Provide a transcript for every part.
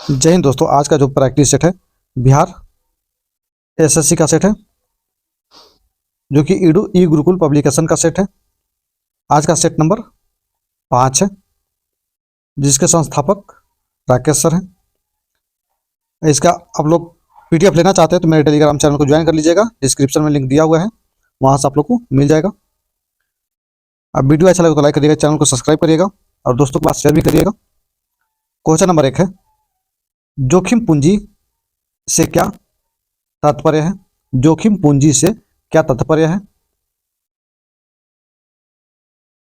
जय हिंद दोस्तों। आज का जो प्रैक्टिस सेट है बिहार एसएससी का सेट है, जो कि ई गुरुकुल पब्लिकेशन का सेट है। आज का सेट नंबर 5 है, जिसके संस्थापक राकेश सर हैं। इसका आप लोग पीडीएफ लेना चाहते हैं तो मेरे टेलीग्राम चैनल को ज्वाइन कर लीजिएगा। डिस्क्रिप्शन में लिंक दिया हुआ है, वहाँ से आप लोग को मिल जाएगा। अब वीडियो अच्छा लगे तो लाइक करिएगा, चैनल को सब्सक्राइब करिएगा और दोस्तों के पास शेयर भी करिएगा। क्वेश्चन नंबर 1 है, जोखिम पूंजी से क्या तात्पर्य है? जोखिम पूंजी से क्या तात्पर्य है?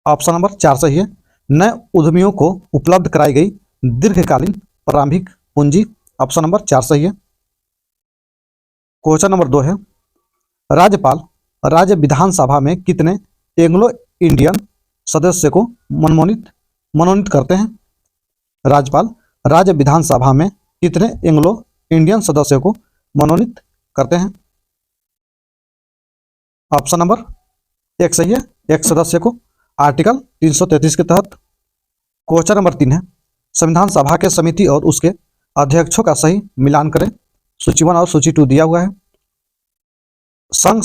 ऑप्शन नंबर 4 सही है। नए उद्यमियों को उपलब्ध कराई गई दीर्घकालीन प्रारंभिक पूंजी। ऑप्शन नंबर 4 सही है। क्वेश्चन नंबर 2 है, राज्यपाल राज्य विधानसभा में कितने एंग्लो इंडियन सदस्य को मनोनीत करते हैं? राज्यपाल राज्य विधानसभा में कितने एंग्लो इंडियन सदस्यों को मनोनीत करते हैं? ऑप्शन नंबर 1 सही है, एक सदस्य को आर्टिकल 333 के तहत। क्वेश्चन नंबर 3 है, संविधान सभा के समिति और उसके अध्यक्षों का सही मिलान करें। सूची 1 और सूची 2 दिया हुआ है। संघ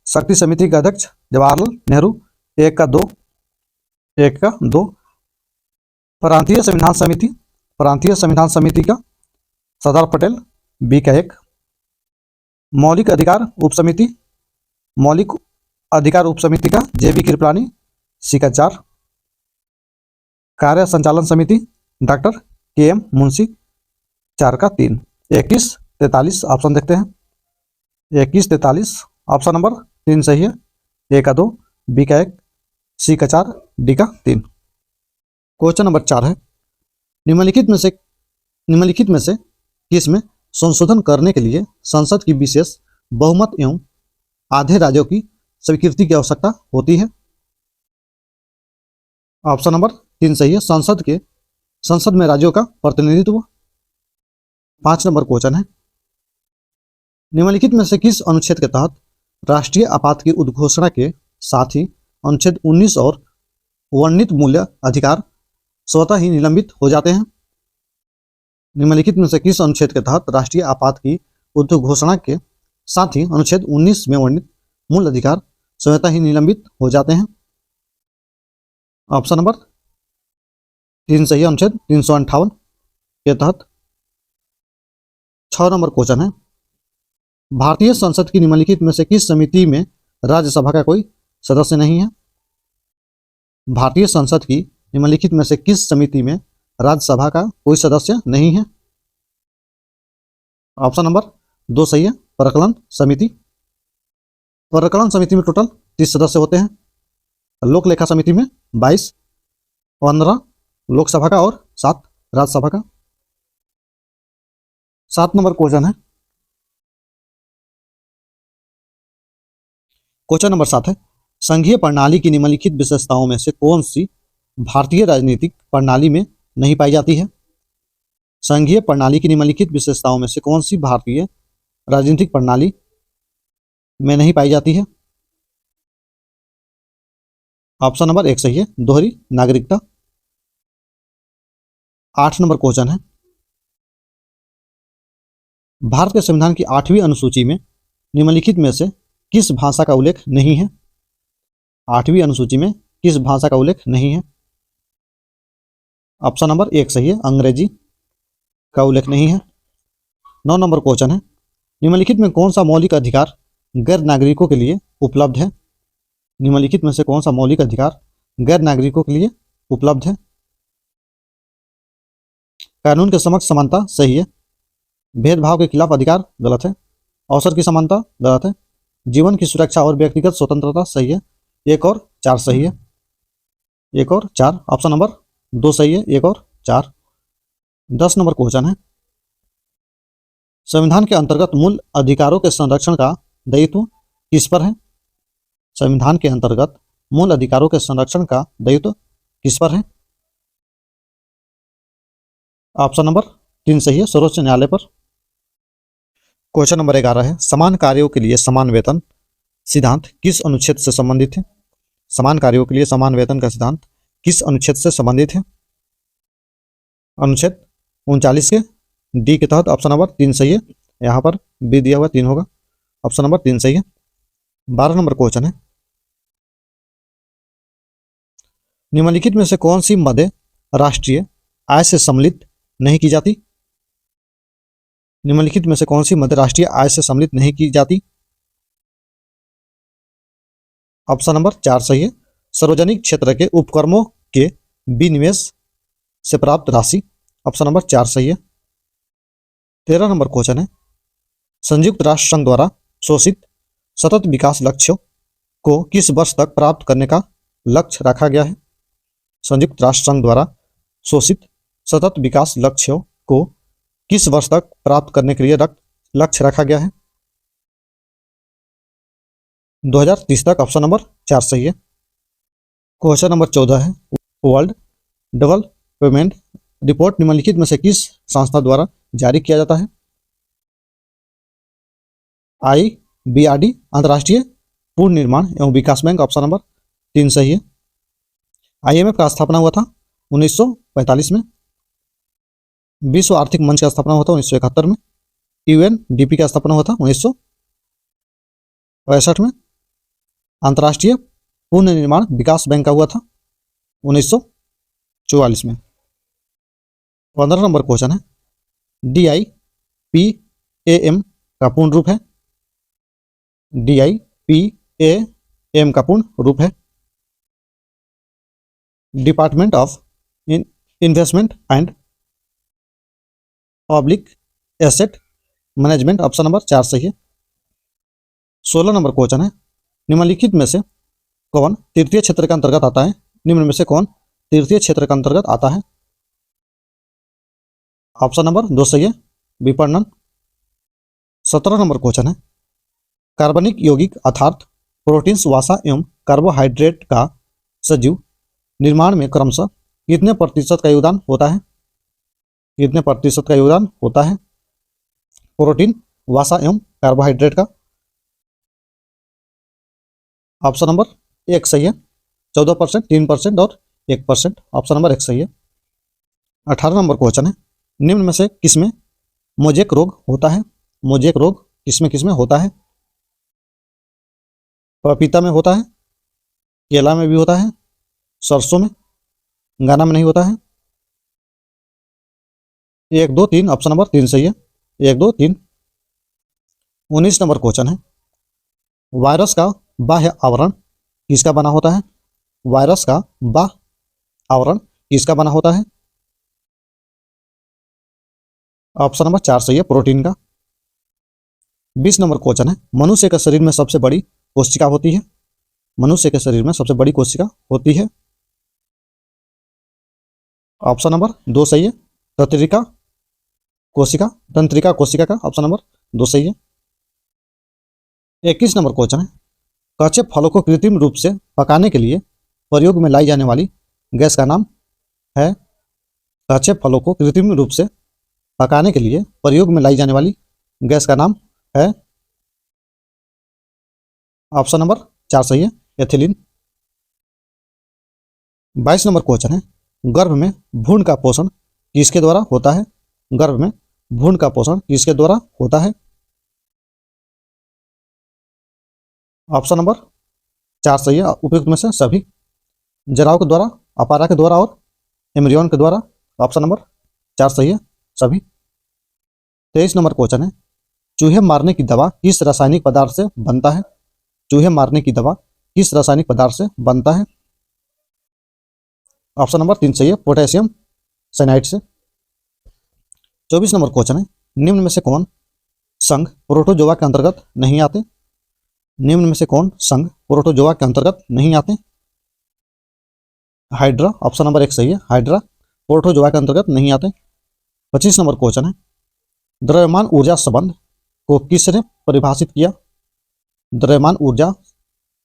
शक्ति समिति का अध्यक्ष जवाहरलाल नेहरू 1 का 2। प्रांतीय संविधान समिति का सरदार पटेल बी का 1। मौलिक अधिकार उप समिति का जेबी कृपलानी सी का 4। कार्य संचालन समिति डॉक्टर केएम मुंशी 4 का 3। 21-43 ऑप्शन देखते हैं। 21-43 ऑप्शन नंबर 3 सही है। ए का 2, बी का 1, सी का 4, डी का 3। क्वेश्चन नंबर 4 है, निम्नलिखित में से किस में संशोधन करने के लिए संसद की विशेष बहुमत एवं आधे राज्यों की स्वीकृति की आवश्यकता होती है? ऑप्शन नंबर 3 सही है। संसद में राज्यों का प्रतिनिधित्व। 5 नंबर क्वेश्चन है, निम्नलिखित में से किस अनुच्छेद के तहत राष्ट्रीय आपात की उद्घोषणा के साथ ही अनुच्छेद 19 और वर्णित मूल्य अधिकार स्वतः ही निलंबित हो जाते हैं? निम्नलिखित में से किस अनुच्छेद के तहत राष्ट्रीय आपात की उद्घोषणा के साथ ही अनुच्छेद 19 में वर्णित मूल अधिकार स्वतः ही निलंबित हो जाते हैं? ऑप्शन नंबर 3 सही है, अनुच्छेद 358 के तहत। 6 नंबर क्वेश्चन है, भारतीय संसद की निम्नलिखित में से किस समिति में राज्यसभा का कोई सदस्य नहीं है? भारतीय संसद की निम्नलिखित में से किस समिति में राज्यसभा का कोई सदस्य नहीं है? ऑप्शन नंबर 2 सही है, प्रकलन समिति। प्रकलन समिति में टोटल 30 सदस्य होते हैं। लोक लेखा समिति में 22, 15 लोकसभा का और 7 राज्यसभा का। 7 नंबर क्वेश्चन है, क्वेश्चन नंबर 7 है, संघीय प्रणाली की निम्नलिखित विशेषताओं में से कौन सी भारतीय राजनीतिक प्रणाली में नहीं पाई जाती है? संघीय प्रणाली की निम्नलिखित विशेषताओं में से कौन सी भारतीय राजनीतिक प्रणाली में नहीं पाई जाती है? ऑप्शन नंबर 1 सही है, दोहरी नागरिकता। 8 नंबर क्वेश्चन है, भारत के संविधान की 8वीं अनुसूची में निम्नलिखित में से किस भाषा का उल्लेख नहीं है? 8वीं अनुसूची में किस भाषा का उल्लेख नहीं है? ऑप्शन नंबर 1 सही है, अंग्रेजी का उल्लेख नहीं है। 9 नंबर क्वेश्चन है, निम्नलिखित में कौन सा मौलिक अधिकार गैर नागरिकों के लिए उपलब्ध है? निम्नलिखित में से कौन सा मौलिक अधिकार गैर नागरिकों के लिए उपलब्ध है? कानून के समक्ष समानता सही है। भेदभाव के खिलाफ अधिकार गलत है। अवसर की समानता गलत है। जीवन की सुरक्षा और व्यक्तिगत स्वतंत्रता सही है। 1 और 4 सही है। 1 और 4 ऑप्शन नंबर 2 सही है। 1 और 4। 10 नंबर क्वेश्चन है, संविधान के अंतर्गत मूल अधिकारों के संरक्षण का दायित्व किस पर है? संविधान के अंतर्गत मूल अधिकारों के संरक्षण का दायित्व किस पर है? ऑप्शन नंबर 3 सही है, सर्वोच्च न्यायालय पर। क्वेश्चन नंबर 11 है, समान कार्यों के लिए समान वेतन सिद्धांत किस अनुच्छेद से संबंधित है? समान कार्यों के लिए समान वेतन का सिद्धांत किस अनुच्छेद से संबंधित है? अनुच्छेद 39 के डी के तहत ऑप्शन नंबर 3 सही है। यहाँ पर बी दिया हुआ 3 होगा, ऑप्शन नंबर 3 सही है। 12 नंबर क्वेश्चन है, निम्नलिखित में से कौन सी मदें राष्ट्रीय आय से सम्मिलित नहीं की जाती? निम्नलिखित में से कौन सी मदें राष्ट्रीय आय से सम्मिलित नहीं की जाती? ऑप्शन नंबर 4 सही है। सार्वजनिक क्षेत्र के उपक्रमों के विनिवेश से प्राप्त राशि, ऑप्शन नंबर 4 सही है। 13 नंबर क्वेश्चन है, संयुक्त राष्ट्र संघ द्वारा घोषित सतत विकास लक्ष्यों को किस वर्ष तक प्राप्त करने का लक्ष्य रखा गया है? संयुक्त राष्ट्र संघ द्वारा घोषित सतत विकास लक्ष्यों को किस वर्ष तक प्राप्त करने के लिए लक्ष्य रखा गया है? 2030 तक, ऑप्शन नंबर 4 सही है। क्वेश्चन नंबर 14 है, वर्ल्ड डेवलपमेंट रिपोर्ट निम्नलिखित में से किस संस्था द्वारा जारी किया जाता है? IBRD अंतर्राष्ट्रीय पुनर्निर्माण एवं विकास बैंक, ऑप्शन नंबर 3 सही है। IMF का स्थापना हुआ था 1945 में। विश्व आर्थिक मंच का स्थापना हुआ था 1971 में। UNDP का स्थापना हुआ था 1965 में। अंतर्राष्ट्रीय पुनर्निर्माण विकास बैंक का हुआ था 1944 में। 15 नंबर क्वेश्चन है, DIPAM का पूर्ण रूप है? DIPAM का पूर्ण रूप है department of investment and public asset management, option number 4 सही है। 16 नंबर क्वेश्चन है, निम्नलिखित में से कौन तृतीय क्षेत्र के अंतर्गत आता है? निम्न में से कौन तृतीय क्षेत्र के अंतर्गत आता है? ऑप्शन नंबर 2 सही है, विपणन। 17 नंबर क्वेश्चन है, कार्बनिक यौगिक अर्थात प्रोटीन्स, वसा एवं कार्बोहाइड्रेट का सजीव निर्माण में क्रमशः कितने प्रतिशत का योगदान होता है? कितने प्रतिशत का योगदान होता है प्रोटीन, वसा एवं कार्बोहाइड्रेट का? ऑप्शन नंबर 1 सही है, 14%, 3% और 1%, ऑप्शन नंबर 1 सही है। 18 नंबर क्वेश्चन है, निम्न में से किसमें मोजेक रोग होता है? मोजेक रोग किसमें किसमें होता है? पपीता में होता है, केला में भी होता है, सरसों में, गाना में नहीं होता है। 1, 2, 3, ऑप्शन नंबर 3 सही है, 1, 2, 3। 19 नंबर क्वेश्चन है, वायरस का बाह्य आवरण किसका बना होता है? वायरस का बाह्य आवरण किसका बना होता है? ऑप्शन नंबर 4 सही है, प्रोटीन का। 20 नंबर क्वेश्चन है, मनुष्य के शरीर में सबसे बड़ी कोशिका होती है? मनुष्य के शरीर में सबसे बड़ी कोशिका होती है? ऑप्शन नंबर 2 सही है, तंत्रिका कोशिका, तंत्रिका कोशिका का, ऑप्शन नंबर 2 सही है। 21 नंबर क्वेश्चन है, कच्चे फलों को कृत्रिम रूप से पकाने के लिए प्रयोग में लाई जाने वाली गैस का नाम है? कच्चे फलों को कृत्रिम रूप से पकाने के लिए प्रयोग में लाई जाने वाली गैस का नाम है? ऑप्शन नंबर 4 सही है, एथिलीन। 22 नंबर क्वेश्चन है, गर्भ में भ्रूण का पोषण किसके द्वारा होता है? गर्भ में भ्रूण का पोषण किसके द्वारा होता है? ऑप्शन नंबर 4 सही है, उपयुक्त में से सभी। जराव के द्वारा, अपारा के द्वारा और एम्ब्रियन के द्वारा, ऑप्शन नंबर 4 सही है, सभी। 23 नंबर क्वेश्चन है, चूहे मारने की दवा किस रासायनिक पदार्थ से बनता है? चूहे मारने की दवा किस रासायनिक पदार्थ से बनता है? ऑप्शन नंबर 3 सही है, पोटेशियम साइनाइड से। 24 नंबर क्वेश्चन है, निम्न में से कौन संघ प्रोटोजोआ के अंतर्गत नहीं आते? निम्न में से कौन संघ प्रोटोजोआ के अंतर्गत नहीं आते? हाइड्रा, ऑप्शन नंबर 1 सही है, हाइड्रा प्रोटोजोआ के अंतर्गत नहीं आते। 25 नंबर क्वेश्चन है, द्रव्यमान ऊर्जा संबंध को किसने परिभाषित किया? द्रव्यमान ऊर्जा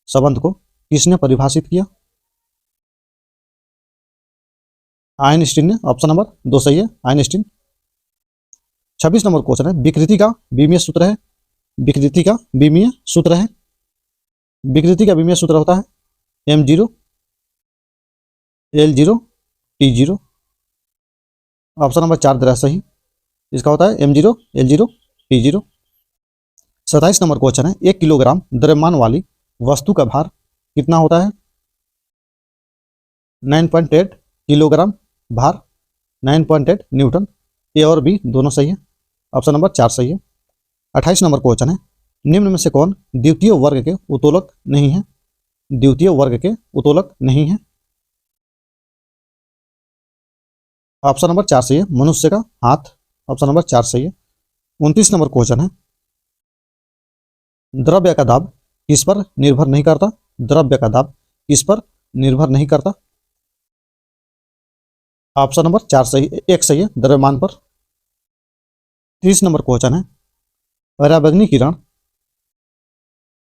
संबंध को किसने परिभाषित किया? आइंस्टीन ने, ऑप्शन नंबर 2 सही है, आइंस्टीन। 26 नंबर क्वेश्चन है, विकृति का विमीय सूत्र है? विकृति का विमीय सूत्र है? विकृति का विमीय सूत्र होता है m0 L0 T0। Option number 4 दे रहा है सही, इसका होता है M0 L0 T0। 27 number question है, 1 किलोग्राम द्रव्यमान वाली वस्तु का भार कितना होता है? 9.8 किलोग्राम भार, 9.8 न्यूटन। ए और बी दोनों सही है, ऑप्शन नंबर 4 सही है। 28 नंबर क्वेश्चन है, निम्न में से कौन द्वितीय वर्ग के उत्तोलक नहीं है? द्वितीय वर्ग के उत्तोलक नहीं है, ऑप्शन नंबर 4 सही है, मनुष्य का हाथ, ऑप्शन नंबर 4 सही है। 29 नंबर क्वेश्चन है, द्रव्य का दाब किस पर निर्भर नहीं करता? द्रव्य का दाब किस पर निर्भर नहीं करता, ऑप्शन नंबर 4 सही, 1 सही है, द्रव्यमान पर। 30 नंबर क्वेश्चन है, पराबैंगनी किरण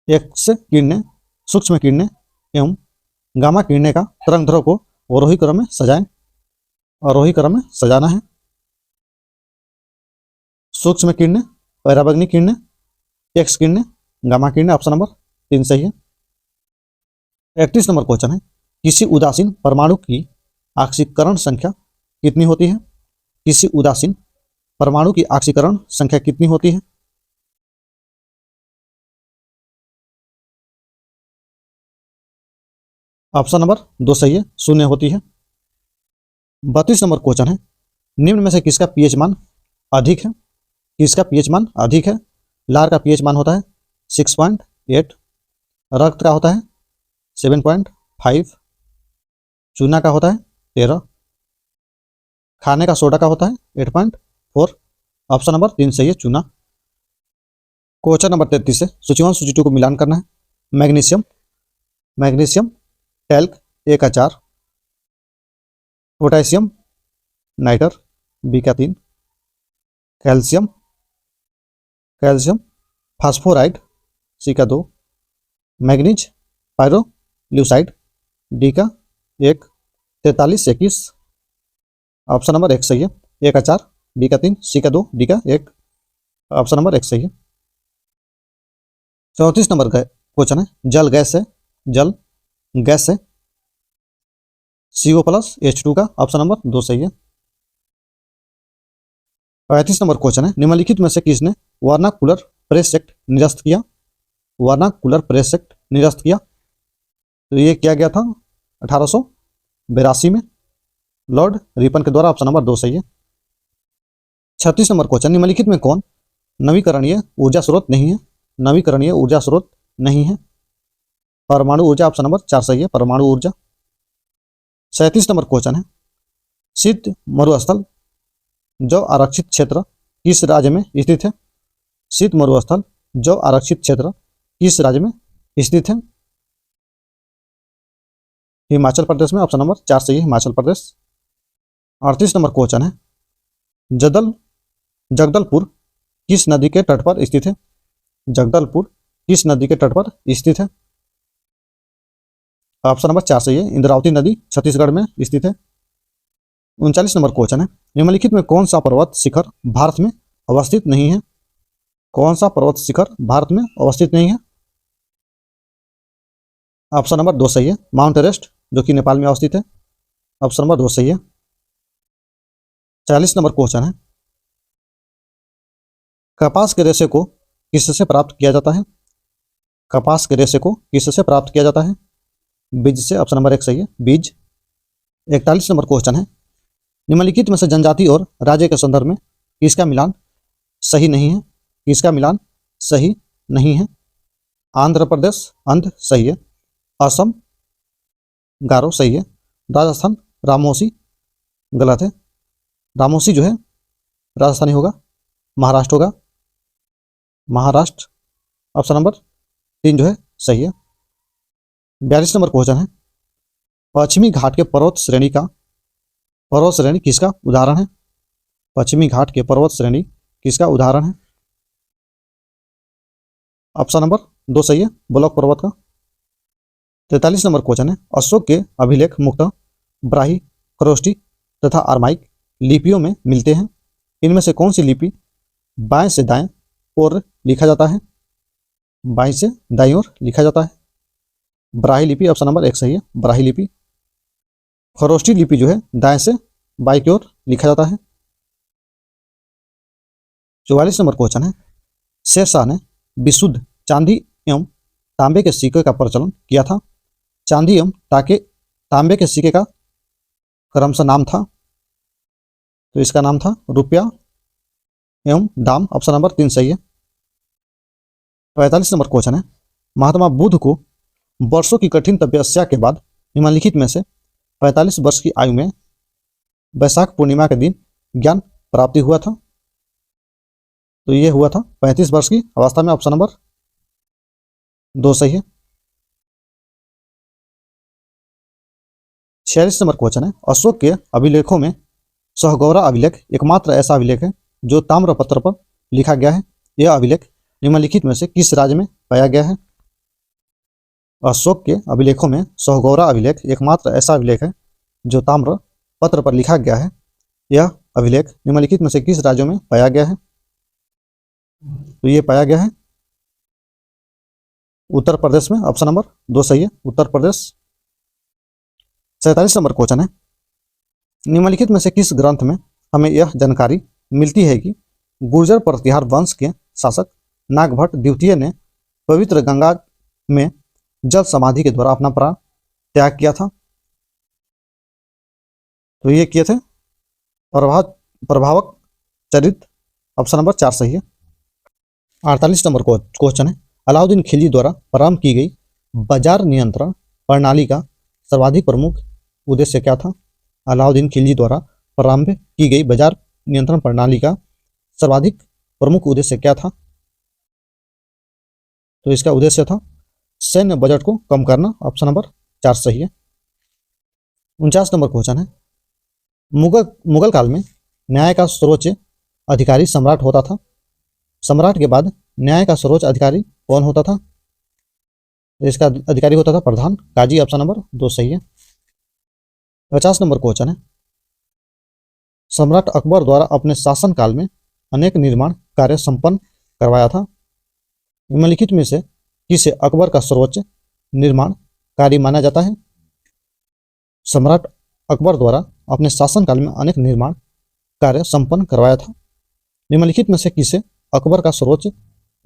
एक्स किरणें, सूक्ष्म किरणें एवं गामा किरणें का तरंग ध्रुव को अवरोही क्रम में सजाएं। आरोही क्रम में सजाना है। सूक्ष्म किरणें, पराबैंगनी किरणें, एक्स किरणें, गामा किरणें, ऑप्शन नंबर 3 सही है। 31 नंबर क्वेश्चन है, किसी उदासीन परमाणु की ऑक्सीकरण संख्या कितनी होती है? किसी उदासीन परमाणु की ऑक्सीकरण संख्या कितनी होती है? ऑप्शन नंबर 2 सही है, 0 होती है। 32 नंबर क्वेश्चन है, निम्न में से किसका पीएच मान अधिक है? किसका पीएच मान अधिक है? लार का पीएच मान होता है 6.8, रक्त का होता है 7.5, चूना का होता है 13, खाने का सोडा का होता है 8.4, ऑप्शन नंबर 3 सही है, चूना। क्वेश्चन नंबर 33 है, सूची 1 सूची 2 को मिलान करना है। मैग्नीशियम, मैग्नीशियम टैल्क ए का 4, पोटेशियम नाइटर बी का 3, कैल्शियम, कैल्शियम फास्फोराइड सी का 2, मैग्नीज पायरोल्यूसाइड डी का 1, 43 21, ऑप्शन नंबर 1 सही है, ए का 4 बी का 3 सी का 2 डी का 1, ऑप्शन नंबर 1 सही है। 34 नंबर का क्वेश्चन है, जल गैस है, जल गैस है CO+H2 का, ऑप्शन नंबर 2 सही है। 35 नंबर क्वेश्चन है, निम्नलिखित में से किसने वर्नाकुलर प्रेस एक्ट निरस्त किया? वर्नाकुलर प्रेस एक्ट निरस्त किया तो ये किया गया था 1882 में लॉर्ड रिपन के द्वारा, ऑप्शन नंबर 2 सही है। 36 नंबर क्वेश्चन, निम्नलिखित में कौन नवीकरणीय ऊर्जा स्रोत नहीं है? नवीकरणीय ऊर्जा स्रोत नहीं है, परमाणु ऊर्जा, ऑप्शन नंबर 4 सही है, परमाणु ऊर्जा। 37 नंबर क्वेश्चन है, शीत मरुस्थल जो आरक्षित क्षेत्र किस राज्य में स्थित है? शीत मरुस्थल जो आरक्षित क्षेत्र किस राज्य में स्थित है? हिमाचल प्रदेश में, ऑप्शन नंबर 4 सही है, हिमाचल प्रदेश। 38 नंबर क्वेश्चन है, जगदलपुर किस नदी के तट पर स्थित है? जगदलपुर किस नदी के तट पर स्थित है? ऑप्शन नंबर 4 सही है, इंद्रावती नदी छत्तीसगढ़ में स्थित है। 39 नंबर क्वेश्चन है, निम्नलिखित में कौन सा पर्वत शिखर भारत में अवस्थित नहीं है? कौन सा पर्वत शिखर भारत में अवस्थित नहीं है? ऑप्शन नंबर 2 सही है, माउंट एवरेस्ट जो कि नेपाल में अवस्थित है, ऑप्शन नंबर 2 सही है। 40 नंबर क्वेश्चन है, कपास के रेशे को किससे प्राप्त किया जाता है? कपास के रेशे को किससे प्राप्त किया जाता है? बीज से, ऑप्शन नंबर 1 सही है, बीज। 41 नंबर क्वेश्चन है, निम्नलिखित में से जनजाति और राज्य के संदर्भ में किसका मिलान सही नहीं है? किसका मिलान सही नहीं है? आंध्र प्रदेश अंध सही है, असम गारो सही है, राजस्थान रामोसी गलत है, रामोसी जो है राजस्थानी होगा, महाराष्ट्र होगा, महाराष्ट्र, ऑप्शन नंबर 3 जो है सही है। 42 नंबर क्वेश्चन है, पश्चिमी घाट के पर्वत श्रेणी किसका उदाहरण है? पश्चिमी घाट के पर्वत श्रेणी किसका उदाहरण है? ऑप्शन नंबर 2 सही है, ब्लॉक पर्वत का। 43 नंबर क्वेश्चन है, अशोक के अभिलेख मुख्यतः ब्राही, खरोष्टी तथा आर्माइक लिपियों में मिलते हैं। इनमें से कौन सी लिपि बाएं से दाएं ओर लिखा जाता है? बाएं से दाईं ओर लिखा जाता है, ब्राही लिपि, ऑप्शन नंबर 1 सही है, ब्राही लिपि। खरोष्टी लिपि जो है दाएं से बाईं की ओर लिखा जाता है। 44 नंबर क्वेश्चन है, शेरशाह ने विशुद्ध चांदी एवं तांबे के सिक्के का प्रचलन किया था। चांदी एवं तांबे के सिक्के का क्रमशः नाम था, तो इसका नाम था रुपया एवं दाम। ऑप्शन नंबर 3 सही है। 45 नंबर क्वेश्चन है, महात्मा बुद्ध को वर्षों की कठिन तपस्या के बाद निम्नलिखित में से 45 वर्ष की आयु में वैशाख पूर्णिमा के दिन ज्ञान प्राप्ति हुआ था। तो ये हुआ था 35 वर्ष की अवस्था में। ऑप्शन नंबर 2 सही है। 46 नंबर क्वेश्चन है, अशोक के अभिलेखों में सहगौरा अभिलेख एकमात्र ऐसा अभिलेख है जो ताम्रपत्र पर लिखा गया है। यह अभिलेख निम्नलिखित में से किस राज्य में पाया गया है? अशोक के अभिलेखों में सहगौरा अभिलेख एकमात्र ऐसा अभिलेख है जो ताम्र पत्र पर लिखा गया है। यह अभिलेख निम्नलिखित में से किस राज्यों में पाया गया है? तो ये पाया गया है उत्तर प्रदेश में। ऑप्शन नंबर 2 सही है, उत्तर प्रदेश। 47 नंबर क्वेश्चन है, निम्नलिखित में से किस ग्रंथ में हमें यह जानकारी मिलती है कि गुर्जर प्रतिहार वंश के शासक नागभट्ट द्वितीय ने पवित्र गंगा में जल समाधि के द्वारा अपना प्राण त्याग किया था? तो ये किए थे प्रभावक चरित्र। ऑप्शन नंबर 4 सही है। 48 नंबर क्वेश्चन है, अलाउद्दीन खिलजी द्वारा प्रारंभ की गई बाजार नियंत्रण प्रणाली का सर्वाधिक प्रमुख उद्देश्य क्या था? अलाउद्दीन खिलजी द्वारा प्रारंभ की गई बाजार नियंत्रण प्रणाली का सर्वाधिक प्रमुख उद्देश्य क्या था? तो इसका उद्देश्य था सैन्य बजट को कम करना। ऑप्शन नंबर 4 सही है। 49 नंबर क्वेश्चन है, मुगल काल में न्याय का सर्वोच्च अधिकारी सम्राट होता था। सम्राट के बाद न्याय का सर्वोच्च अधिकारी कौन होता था? इसका अधिकारी होता था प्रधान काजी। ऑप्शन नंबर 2 सही है। 50 नंबर क्वेश्चन है, सम्राट अकबर द्वारा अपने शासनकाल में अनेक निर्माण कार्य संपन्न करवाया था। निम्नलिखित में से किसे अकबर का सर्वोच्च निर्माण कार्य माना जाता है? सम्राट अकबर द्वारा अपने शासनकाल में अनेक निर्माण कार्य संपन्न करवाया था। निम्नलिखित में से किसे अकबर का सर्वोच्च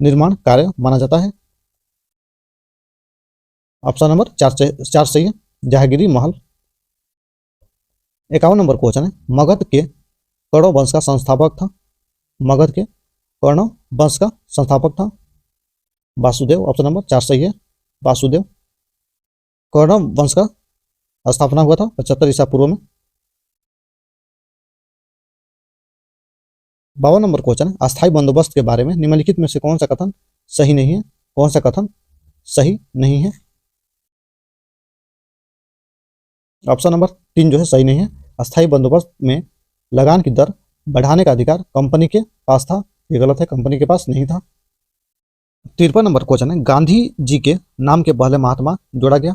निर्माण कार्य माना जाता है? ऑप्शन नंबर 4 सही है, जहांगीरी महल। 51 नंबर क्वेश्चन है, मगध के कर्ण वंश का संस्थापक था। मगध के कर्ण वंश का संस्थापक था वासुदेव। ऑप्शन नंबर 4 सही है, वासुदेव। कर्ण वंश का स्थापना हुआ था 75 ईसा पूर्व में। 52 नंबर क्वेश्चन है, अस्थायी बंदोबस्त के बारे में निम्नलिखित में से कौन सा कथन सही नहीं है? कौन सा कथन सही नहीं है? ऑप्शन नंबर 3 जो है सही नहीं है। अस्थायी बंदोबस्त में लगान की दर बढ़ाने का अधिकार कंपनी के पास था। ये गलत है, कंपनी के पास नहीं था। 53 नंबर क्वेश्चन है, गांधी जी के नाम के पहले महात्मा जोड़ा गया।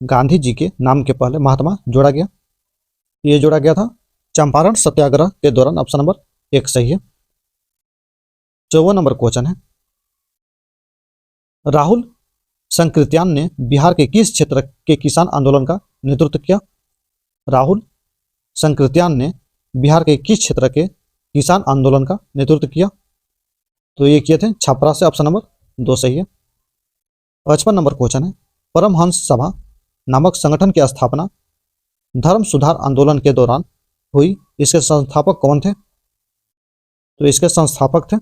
गांधी जी के नाम के पहले महात्मा जोड़ा गया, ये जोड़ा गया था चंपारण सत्याग्रह के दौरान। ऑप्शन नंबर 1 सही है। 54 नंबर क्वेश्चन है, राहुल संकृत्यान ने बिहार के किस क्षेत्र के किसान आंदोलन का नेतृत्व किया? राहुल संकृत्यान ने बिहार के किस क्षेत्र के किसान आंदोलन का नेतृत्व किया? तो ये किए थे छपरा से। ऑप्शन नंबर 2 सही है। 55 नंबर क्वेश्चन है, परमहंस सभा नामक संगठन की स्थापना धर्म सुधार आंदोलन के दौरान हुई। इसके संस्थापक कौन थे? तो इसके संस्थापक थे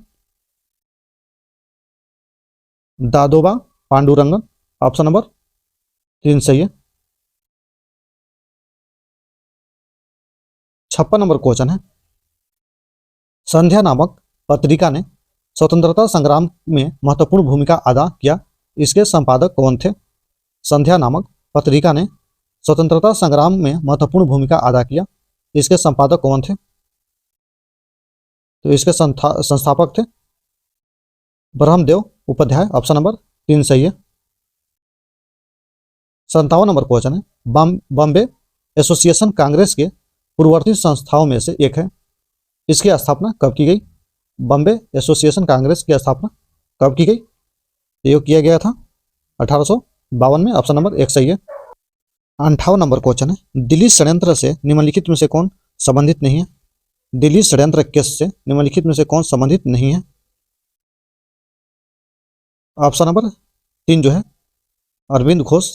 दादोबा पांडुरंगन। ऑप्शन नंबर 3 सही है। 56 नंबर क्वेश्चन है, संध्या नामक पत्रिका ने स्वतंत्रता संग्राम में महत्वपूर्ण भूमिका अदा किया। इसके संपादक कौन थे? संध्या नामक पत्रिका ने स्वतंत्रता संग्राम में महत्वपूर्ण भूमिका अदा किया। इसके संपादक कौन थे? तो इसके संस्थापक थे ब्रह्मदेव उपाध्याय। ऑप्शन नंबर 3 सही है। 57 नंबर क्वेश्चन है, बॉम्बे एसोसिएशन कांग्रेस के पूर्ववर्ती संस्थाओं में से एक है। इसकी स्थापना कब की गई? बॉम्बे एसोसिएशन कांग्रेस की स्थापना कब की गई? ये किया गया था 1852 में। ऑप्शन नंबर 1 सही है। 58 नंबर क्वेश्चन है, दिल्ली षड्यंत्र से निम्नलिखित में से कौन संबंधित नहीं है? दिल्ली षड्यंत्र केस से निम्नलिखित में से कौन संबंधित नहीं है? ऑप्शन नंबर 3 जो है अरविंद घोष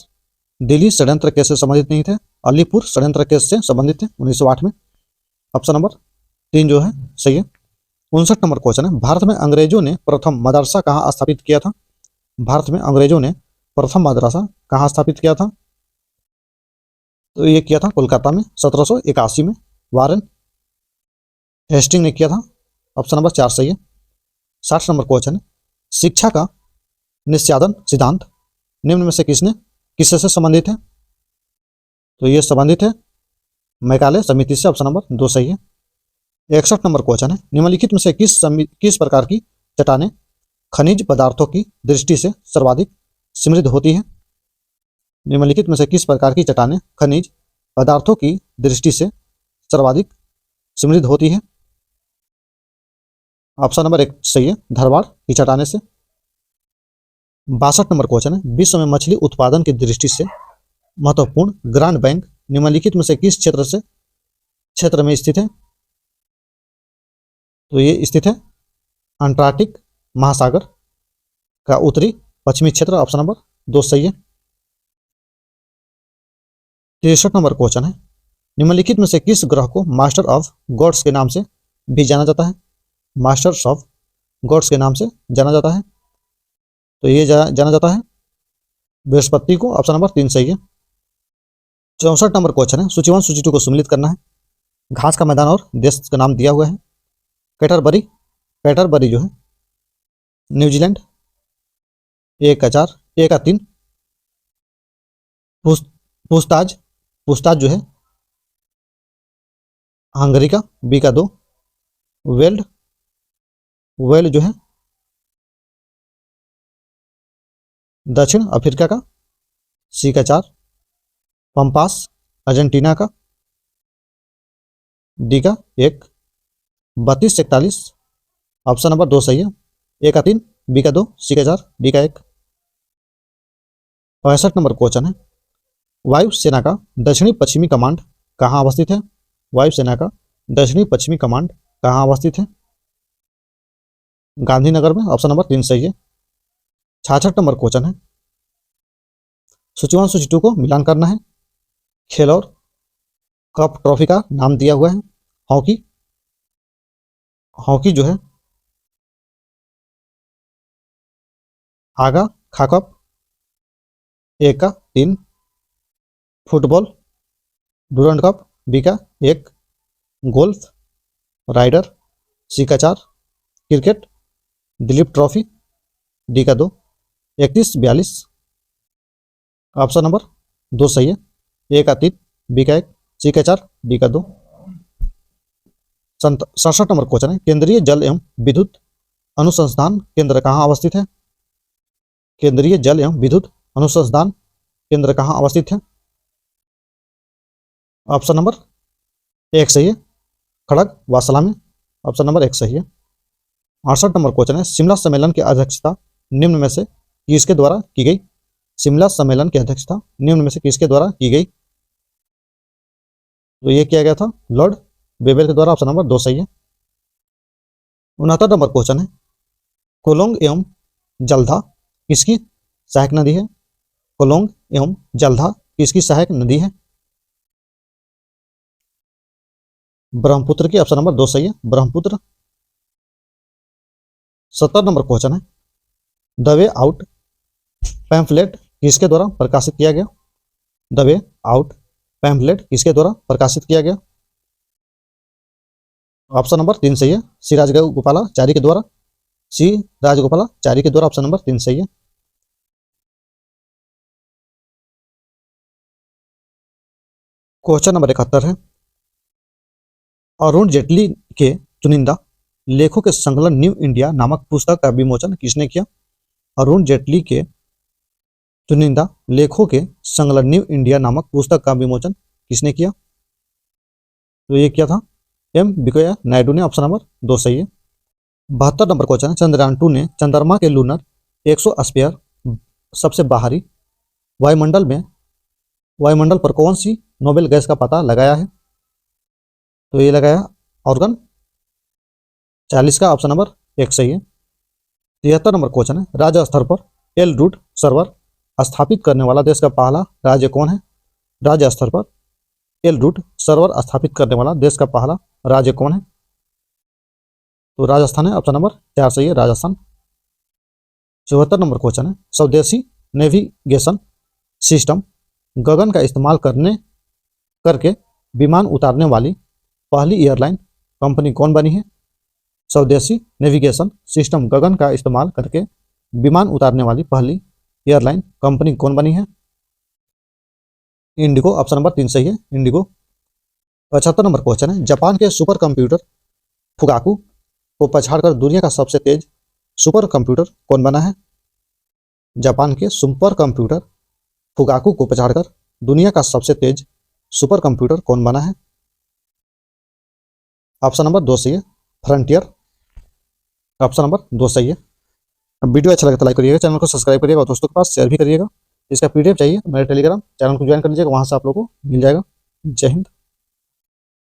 दिल्ली षड्यंत्र केस से संबंधित नहीं थे, अलीपुर षड्यंत्र केस से संबंधित थे 1908 में। ऑप्शन नंबर 3 जो है सही है। 59 नंबर क्वेश्चन है, भारत में अंग्रेजों ने प्रथम मदरसा कहाँ स्थापित किया था? भारत में अंग्रेजों ने प्रथम मदरसा कहाँ स्थापित किया था? तो ये किया था कोलकाता में 1781 में, वारेन हेस्टिंग ने किया था। ऑप्शन नंबर 4 सही है। 60 नंबर क्वेश्चन है, शिक्षा का निस्यादन सिद्धांत निम्न में से किससे से संबंधित है? तो ये संबंधित है मैकाले समिति से। ऑप्शन नंबर 2 सही है। 61 नंबर क्वेश्चन है, निम्नलिखित में से किस प्रकार की चट्टानें खनिज पदार्थों की दृष्टि से सर्वाधिक समृद्ध होती है? निम्नलिखित में से किस प्रकार की चट्टानें खनिज पदार्थों की दृष्टि से सर्वाधिक समृद्ध होती है? ऑप्शन नंबर 1 सही है, धारवाड़ की चट्टानें से। 62 नंबर क्वेश्चन है, विश्व में मछली उत्पादन की दृष्टि से महत्वपूर्ण ग्रांड बैंक निम्नलिखित में से किस क्षेत्र में स्थित है? तो ये स्थित है अंटार्कटिक महासागर का उत्तरी पश्चिमी क्षेत्र। ऑप्शन नंबर 2 सही है। 63 नंबर क्वेश्चन है, निम्नलिखित में से किस ग्रह को मास्टर ऑफ गॉड्स के नाम से भी जाना जाता है? मास्टर्स ऑफ गॉड्स के नाम से जाना जाता है, तो ये जाना जाता है बृहस्पति को। ऑप्शन नंबर 3 सही है। 64 नंबर क्वेश्चन है, सूची 1 सूची 2 को सम्मिलित करना है। घास का मैदान और देश का नाम दिया हुआ है। कैटरबरी जो है न्यूजीलैंड, 1 का 4, 1 का 3। पूछताछ जो है हंगरी का, बी का 2। वेल जो है दक्षिण अफ्रीका का, सी का 4। पंपास अर्जेंटीना का, डी का 1। 32 से 41 ऑप्शन नंबर 2 सही है। 1 का 3, बी का 2, सी का 4, डी का 1। 65 नंबर क्वेश्चन है, वायुसेना का दक्षिणी पश्चिमी कमांड कहाँ अवस्थित है? वायुसेना का दक्षिणी पश्चिमी कमांड कहाँ अवस्थित है? गांधीनगर में। ऑप्शन नंबर 3 सही है। 66 नंबर क्वेश्चन है, सूची 1 सूची 2 को मिलान करना है। खेल और कप ट्रॉफी का नाम दिया हुआ है। हॉकी जो है आगा खा कप, 1 का 3। फुटबॉल डूरंड कप, बी का 1। गोल्फ राइडर, सी का 4। क्रिकेट दिलीप ट्रॉफी, डी का 2। 31-42 ऑप्शन नंबर 2 सही है। 1 का 3, बी का 1, सी का 4, डी का 2। 67 नंबर क्वेश्चन है, केंद्रीय जल एवं विद्युत अनुसंधान केंद्र कहाँ अवस्थित है? केंद्रीय जल एवं विद्युत अनुसंधान केंद्र कहाँ अवस्थित है? ऑप्शन नंबर 1 सही है, खड़ग वासला में। ऑप्शन नंबर 1 सही है। 68 नंबर क्वेश्चन है, शिमला सम्मेलन की अध्यक्षता निम्न में से किसके द्वारा की गई? शिमला सम्मेलन की अध्यक्षता निम्न में से किसके द्वारा की गई? तो ये किया गया था लॉर्ड बेबेल के द्वारा। ऑप्शन नंबर 2 सही है। 69 नंबर क्वेश्चन है, कोलोंग एवं जलधा किसकी सहायक नदी है? कोलोंग एवं जलधा किसकी सहायक नदी है? ब्रह्मपुत्र की। ऑप्शन नंबर 2 सही है, ब्रह्मपुत्र। 70 नंबर क्वेश्चन है, द वे आउट पैम्फलेट किसके द्वारा प्रकाशित किया गया? द वे आउट पैम्फलेट किसके द्वारा प्रकाशित किया गया? ऑप्शन नंबर 3 सही है, सी राजगोपालाचारी के द्वारा। सी राजगोपालाचारी के द्वारा। ऑप्शन नंबर 3 सही है। क्वेश्चन नंबर 71 है, अरुण जेटली के चुनिंदा लेखों के संकलन न्यू इंडिया नामक पुस्तक का विमोचन किसने किया? अरुण जेटली के चुनिंदा लेखों के संकलन न्यू इंडिया नामक पुस्तक का विमोचन किसने किया? तो ये किया था एम वेंकैया नायडू ने। ऑप्शन नंबर 2 सही है। 72 नंबर क्वेश्चन है, चंद्रयान 2 ने चंद्रमा के लूनर एक्सोस्फीयर सबसे बाहरी वायुमंडल पर कौन सी नोबेल गैस का पता लगाया है? तो ये लगाया ऑर्गन 40 का ऑप्शन नंबर 1 सही है। 73 नंबर क्वेश्चन है, राज्य स्तर पर एल रूट सर्वर स्थापित करने वाला देश का पहला राज्य कौन है? राज्य स्तर पर एल रूट सर्वर स्थापित करने वाला देश का पहला राज्य कौन है? तो राजस्थान है, ऑप्शन नंबर 4 सही है, राजस्थान। 74 नंबर क्वेश्चन है, स्वदेशी नेविगेशन सिस्टम गगन का इस्तेमाल करके विमान उतारने वाली पहली एयरलाइन कंपनी कौन बनी है? स्वदेशी नेविगेशन सिस्टम गगन का इस्तेमाल करके विमान उतारने वाली पहली एयरलाइन कंपनी कौन बनी है? इंडिगो, ऑप्शन नंबर 3 सही है, इंडिगो। 75 नंबर क्वेश्चन है, जापान के सुपर कंप्यूटर फुगाकू को पछाड़कर दुनिया का सबसे तेज सुपर कंप्यूटर कौन बना है? जापान के सुपर कंप्यूटर फुगाकू को पछाड़कर दुनिया का सबसे तेज सुपर कंप्यूटर कौन बना है? ऑप्शन नंबर 2 सही है, फ्रंटियर, ऑप्शन नंबर 2 सही है। वीडियो अच्छा लगे तो लाइक करिएगा, चैनल को सब्सक्राइब करिएगा और दोस्तों के पास शेयर भी करिएगा। इसका पीडीएफ चाहिए मेरे टेलीग्राम चैनल को ज्वाइन कर लीजिएगा, वहां से आप लोगों को मिल जाएगा। जय हिंद।